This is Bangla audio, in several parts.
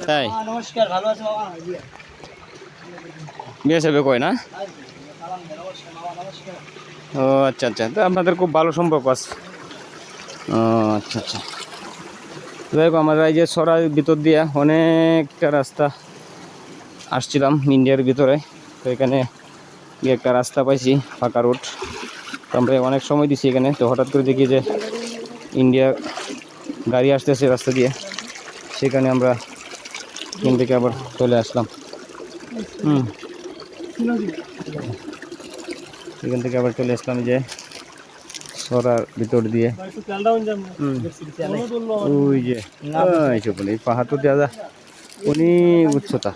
তাই নমস্কার, ভালো আছো বাবা? বিয়ে সাহেব কয় না? ও আচ্ছা আচ্ছা, তো আপনাদের খুব ভালো সম্পর্ক আছে। ও আচ্ছা আচ্ছা, যাই হোক আমরা এই যে সরার ভিতর দিয়ে অনেকটা রাস্তা আসছিলাম ইন্ডিয়ার ভিতরে, তো এখানে গিয়ে একটা রাস্তা পাইছি, ফাঁকা রোড। তো আমরা অনেক সময় দিছি এখানে, তো হঠাৎ করে দেখি যে ইন্ডিয়া গাড়ি আসতেছে রাস্তা দিয়ে, সেখানে আমরা এখান থেকে আবার চলে আসলাম। এখান থেকে আবার চলে আসলাম যে সরার ভিতর দিয়ে। ওই যে এই পাহাড় তো দেওয়া অনেক উচ্চতা,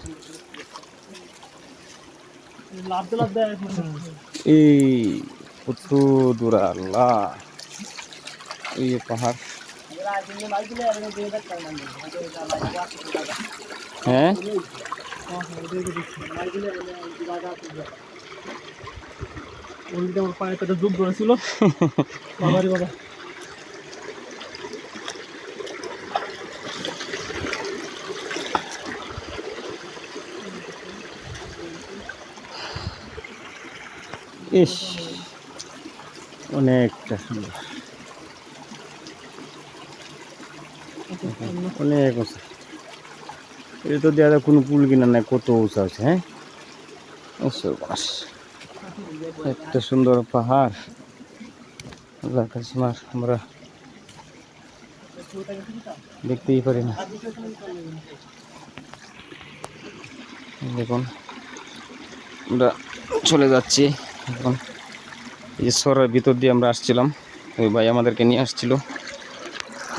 এই কত দূর আল্লাহ, এই পাহাড়। হ্যাঁ পায়ে তো ডুব ধরেছিল বাবারি বাবা। ইস, অনেকটা সুন্দর, অনেক উঁচা। এটা তো দেওয়া কোনো পুল কিনা নাই, কত উঁচা আছে। হ্যাঁ এত সুন্দর পাহাড়, আমরা দেখতেই পারি না। দেখুন আমরা চলে যাচ্ছি এখন, এই শহরের ভিতর দিয়ে আমরা আসছিলাম, ওই ভাই আমাদেরকে নিয়ে আসছিল।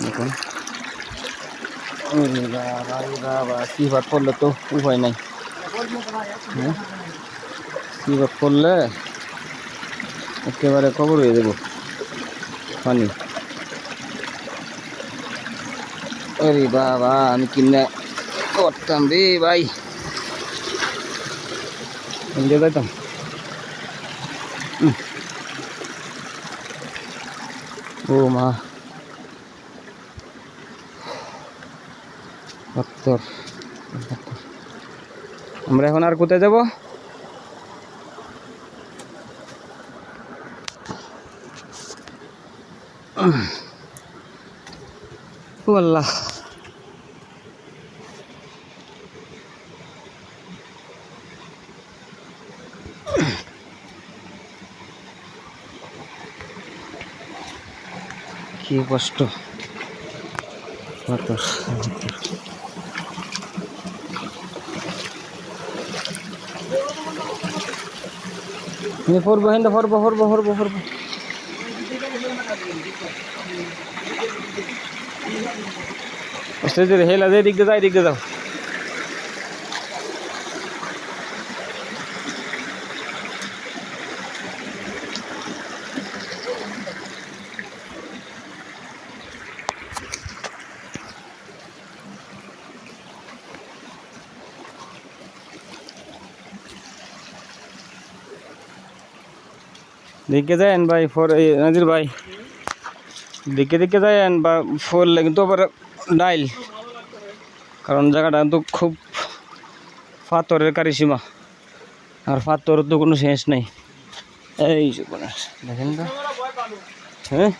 দেখুন কি ভাত করলে তো উপায় নাই, কি ভাত করলে একেবারে কবর হয়ে দেবো পানি। আরে বাবা, আমি কিনে করতাম রে ভাই, ইন্ডিয়া যাইতাম। ও মা, আমরা এখন আর কোথায় যাব? ও আল্লাহ, কি কষ্ট। পড়বো হেন্দা, পড়বো পড়বো পড়বো পড়বো। হেলা যে দিক দিয়ে যাই, দিক দিয়ে যাও। দিকে যায়েন ভাই, নাজির ভাই, দিকে দিকে যায়েন বা ফরলে কিন্তু আবার ডাইল, কারণ জায়গাটা তো খুব পাথরের কারিসীমা, আর পাথরের তো কোনো শেষ নাই। এই দেখেন তো, হ্যাঁ